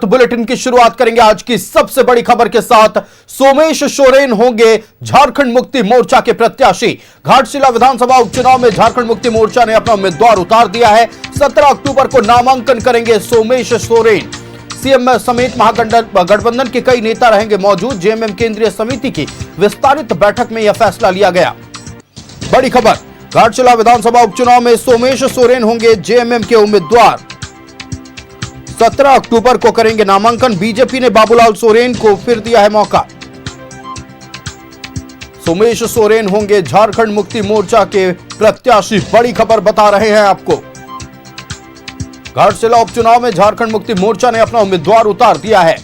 Bulletin की शुरुआत करेंगे आज की सबसे बड़ी खबर के साथ। सोमेश सोरेन होंगे झारखंड मुक्ति मोर्चा के प्रत्याशी। घाटशिला विधानसभा उपचुनाव में झारखंड मुक्ति मोर्चा ने अपना उम्मीदवार उतार दिया है। 17 अक्टूबर को नामांकन करेंगे सोमेश सोरेन। सीएम समेत महागठबंधन के कई नेता रहेंगे मौजूद। जेएमएम केंद्रीय समिति की विस्तारित बैठक में यह फैसला लिया गया। बड़ी खबर, घाटशिला विधानसभा उपचुनाव में सोमेश सोरेन होंगे जेएमएम के उम्मीदवार। 17 अक्टूबर को करेंगे नामांकन। बीजेपी ने बाबूलाल सोरेन को फिर दिया है मौका। सोमेश सोरेन होंगे झारखंड मुक्ति मोर्चा के प्रत्याशी। बड़ी खबर बता रहे हैं आपको। घाटशिला उपचुनाव में झारखंड मुक्ति मोर्चा ने अपना उम्मीदवार उतार दिया है।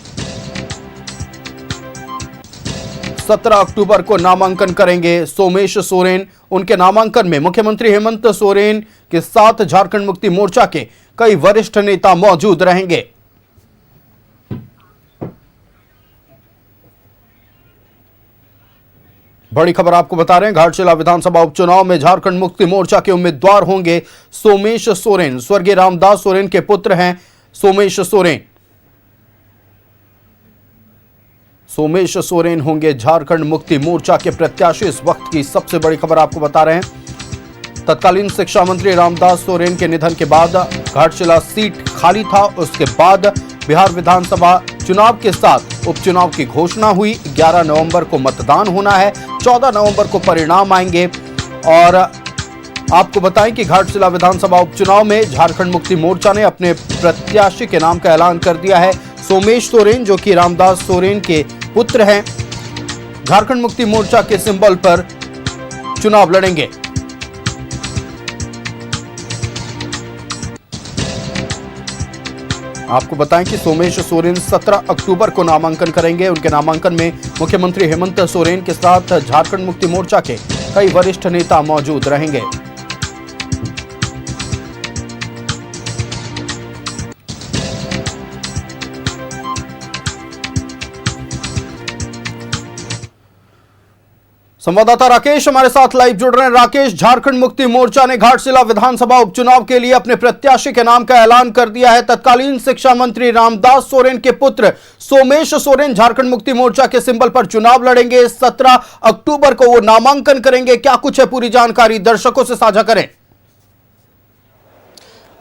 17 अक्टूबर को नामांकन करेंगे सोमेश सोरेन। उनके नामांकन में मुख्यमंत्री हेमंत सोरेन के साथ झारखंड मुक्ति मोर्चा के कई वरिष्ठ नेता मौजूद रहेंगे। बड़ी खबर आपको बता रहे हैं, घाटशिला विधानसभा उपचुनाव में झारखंड मुक्ति मोर्चा के उम्मीदवार होंगे सोमेश सोरेन। स्वर्गीय रामदास सोरेन के पुत्र हैं सोमेश सोरेन। सोमेश सोरेन होंगे झारखंड मुक्ति मोर्चा के प्रत्याशी। इस वक्त की सबसे बड़ी खबर आपको बता रहे हैं। तत्कालीन शिक्षा मंत्री रामदास सोरेन के निधन के बाद घाटशिला सीट खाली था। उसके बाद बिहार विधानसभा चुनाव के साथ उपचुनाव की घोषणा हुई। 11 नवंबर को मतदान होना है, 14 नवंबर को परिणाम आएंगे। और आपको बताएं कि घाटशिला विधानसभा उपचुनाव में झारखंड मुक्ति मोर्चा ने अपने प्रत्याशी के नाम का ऐलान कर दिया है। सोमेश सोरेन, जो कि रामदास सोरेन के पुत्र हैं, झारखंड मुक्ति मोर्चा के सिंबल पर चुनाव लड़ेंगे। आपको बताएं कि सोमेश सोरेन 17 अक्टूबर को नामांकन करेंगे। उनके नामांकन में मुख्यमंत्री हेमंत सोरेन के साथ झारखंड मुक्ति मोर्चा के कई वरिष्ठ नेता मौजूद रहेंगे। संवाददाता राकेश हमारे साथ लाइव जुड़ रहे हैं। राकेश, झारखंड मुक्ति मोर्चा ने घाटशिला विधानसभा उपचुनाव के लिए अपने प्रत्याशी के नाम का ऐलान कर दिया है। तत्कालीन शिक्षा मंत्री रामदास सोरेन के पुत्र सोमेश सोरेन झारखंड मुक्ति मोर्चा के सिंबल पर चुनाव लड़ेंगे। 17 अक्टूबर को वो नामांकन करेंगे। क्या कुछ है, पूरी जानकारी दर्शकों से साझा करें।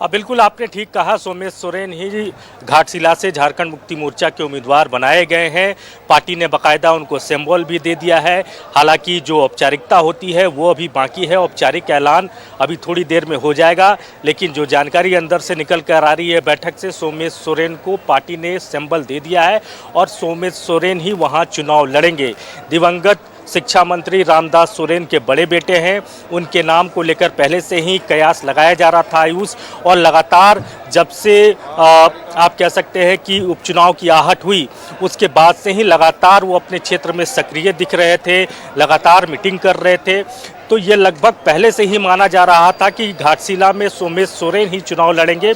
बिल्कुल आपने ठीक कहा, सोमेश सोरेन ही घाटशिला से झारखंड मुक्ति मोर्चा के उम्मीदवार बनाए गए हैं। पार्टी ने बाकायदा उनको सिंबल भी दे दिया है। हालांकि जो औपचारिकता होती है वो अभी बाकी है। औपचारिक ऐलान अभी थोड़ी देर में हो जाएगा, लेकिन जो जानकारी अंदर से निकल कर आ रही है बैठक से, सोमेश सोरेन को पार्टी ने सिंबल दे दिया है और सोमेश सोरेन ही वहाँ चुनाव लड़ेंगे। दिवंगत शिक्षा मंत्री रामदास सोरेन के बड़े बेटे हैं। उनके नाम को लेकर पहले से ही कयास लगाया जा रहा था आयुष, और लगातार जब से आप कह सकते हैं कि उपचुनाव की आहट हुई उसके बाद से ही लगातार वो अपने क्षेत्र में सक्रिय दिख रहे थे, लगातार मीटिंग कर रहे थे। तो ये लगभग पहले से ही माना जा रहा था कि घाटशिला में सोमेश सोरेन ही चुनाव लड़ेंगे।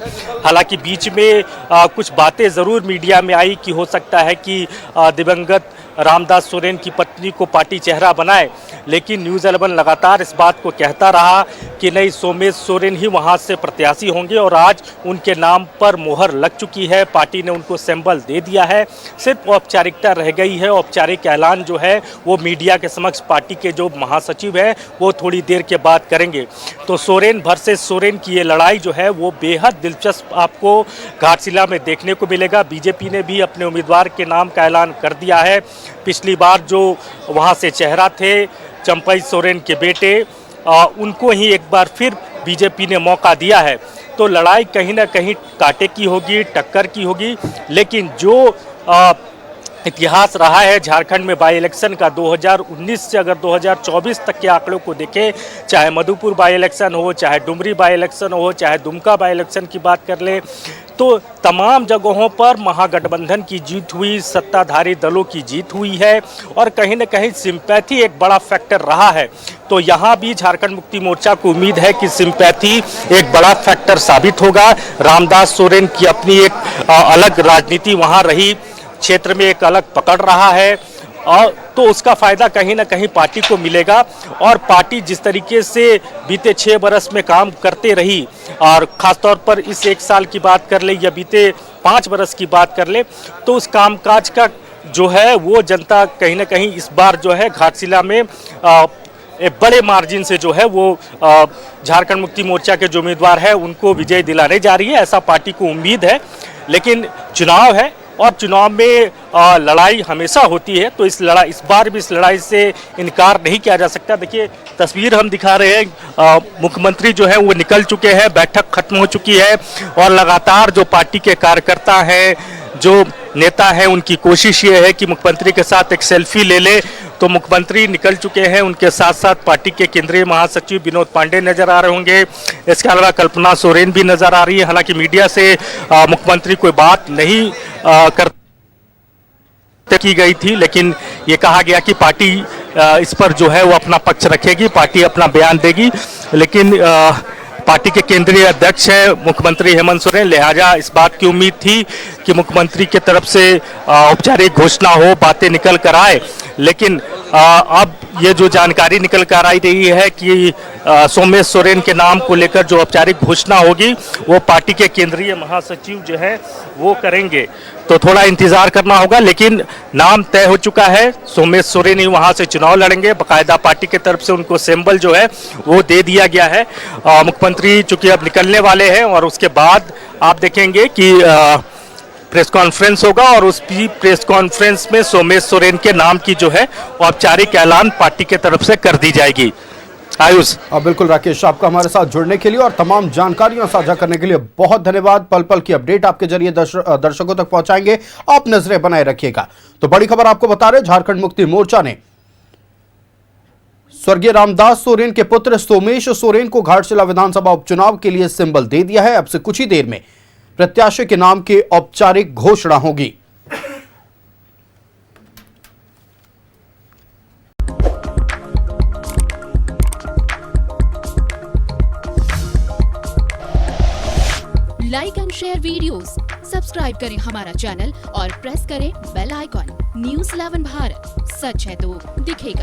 हालांकि बीच में कुछ बातें ज़रूर मीडिया में आई कि हो सकता है कि दिवंगत रामदास सोरेन की पत्नी को पार्टी चेहरा बनाए, लेकिन न्यूज़ 11 लगातार इस बात को कहता रहा कि नहीं, सोमेश सोरेन ही वहां से प्रत्याशी होंगे। और आज उनके नाम पर मोहर लग चुकी है, पार्टी ने उनको सिंबल दे दिया है। सिर्फ औपचारिकता रह गई है। औपचारिक ऐलान जो है वो मीडिया के समक्ष पार्टी के जो महासचिव हैं वो थोड़ी देर के बाद करेंगे। तो सोरेन वर्सेस सोरेन की ये लड़ाई जो है वो बेहद दिलचस्प आपको घाटशिला में देखने को मिलेगा। बीजेपी ने भी अपने उम्मीदवार के नाम का ऐलान कर दिया है। पिछली बार जो वहाँ से चेहरा थे चंपई सोरेन के बेटे, उनको ही एक बार फिर बीजेपी ने मौका दिया है। तो लड़ाई कहीं ना कहीं कांटे की होगी, टक्कर की होगी। लेकिन जो इतिहास रहा है झारखंड में बाई इलेक्शन का 2019 से अगर 2024 तक के आंकड़ों को देखें, चाहे मधुपुर बाई इलेक्शन हो, चाहे डुमरी बाई इलेक्शन हो, चाहे दुमका बाई इलेक्शन की बात कर लें, तो तमाम जगहों पर महागठबंधन की जीत हुई, सत्ताधारी दलों की जीत हुई है। और कहीं न कहीं सिंपैथी एक बड़ा फैक्टर रहा है। तो यहाँ भी झारखंड मुक्ति मोर्चा को उम्मीद है कि सिंपैथी एक बड़ा फैक्टर साबित होगा। रामदास सोरेन की अपनी एक अलग राजनीति वहाँ रही, क्षेत्र में एक अलग पकड़ रहा है। तो उसका फ़ायदा कहीं ना कहीं पार्टी को मिलेगा। और पार्टी जिस तरीके से बीते 6 बरस में काम करते रही, और ख़ासतौर पर इस 1 साल की बात कर ले या बीते 5 बरस की बात कर ले, तो उस कामकाज का जो है वो जनता कहीं ना कहीं इस बार जो है घाटशिला में एक बड़े मार्जिन से जो है वो झारखंड मुक्ति मोर्चा के जो उम्मीदवार है उनको विजय दिलाने जा रही है, ऐसा पार्टी को उम्मीद है। लेकिन चुनाव है और चुनाव में लड़ाई हमेशा होती है, तो इस बार भी इस लड़ाई से इनकार नहीं किया जा सकता। देखिए तस्वीर हम दिखा रहे हैं, मुख्यमंत्री जो है वो निकल चुके हैं, बैठक खत्म हो चुकी है और लगातार जो पार्टी के कार्यकर्ता हैं, जो नेता हैं, उनकी कोशिश ये है कि मुख्यमंत्री के साथ एक सेल्फी ले ले। तो मुख्यमंत्री निकल चुके हैं, उनके साथ साथ पार्टी के केंद्रीय महासचिव विनोद पांडे नजर आ रहे होंगे, इसके अलावा कल्पना सोरेन भी नजर आ रही है। हालांकि मीडिया से मुख्यमंत्री कोई बात नहीं करते की गई थी, लेकिन ये कहा गया कि पार्टी इस पर जो है वो अपना पक्ष रखेगी, पार्टी अपना बयान देगी। लेकिन पार्टी के केंद्रीय अध्यक्ष हैं मुख्यमंत्री हेमंत सोरेन, लिहाजा इस बात की उम्मीद थी कि मुख्यमंत्री की तरफ से औपचारिक घोषणा हो, बातें निकल कर आए। लेकिन अब ये जो जानकारी निकल कर आई रही है कि सोमेश सोरेन के नाम को लेकर जो औपचारिक घोषणा होगी वो पार्टी के केंद्रीय महासचिव जो है वो करेंगे, तो थोड़ा इंतजार करना होगा। लेकिन नाम तय हो चुका है, सोमेश सोरेन ही वहां से चुनाव लड़ेंगे, बाकायदा पार्टी की तरफ से उनको सिंबल जो है वो दे दिया गया है। मुख्यमंत्री चूंकि अब निकलने वाले हैं और उसके बाद आप देखेंगे कि प्रेस कॉन्फ्रेंस होगा और उस प्रेस कॉन्फ्रेंस में सोमेश सोरेन के नाम की जो है औपचारिक ऐलान पार्टी की तरफ से कर दी जाएगी। आयुष। बिल्कुल राकेश, आपका हमारे साथ जुड़ने के लिए और तमाम जानकारियां साझा करने के लिए बहुत धन्यवाद। पल पल की अपडेट आपके जरिए दर्शकों तक पहुंचाएंगे, आप नजरें बनाए रखिएगा। तो बड़ी खबर आपको बता रहे, झारखंड मुक्ति मोर्चा ने स्वर्गीय रामदास सोरेन के पुत्र सोमेश सोरेन को घाटशिला विधानसभा उपचुनाव के लिए सिंबल दे दिया है। अब से कुछ ही देर में प्रत्याशी के नाम की औपचारिक घोषणा होगी। Like and share videos, subscribe करें हमारा चैनल और प्रेस करें बेल आइकॉन। न्यूज़ 11 भारत, सच है तो दिखेगा।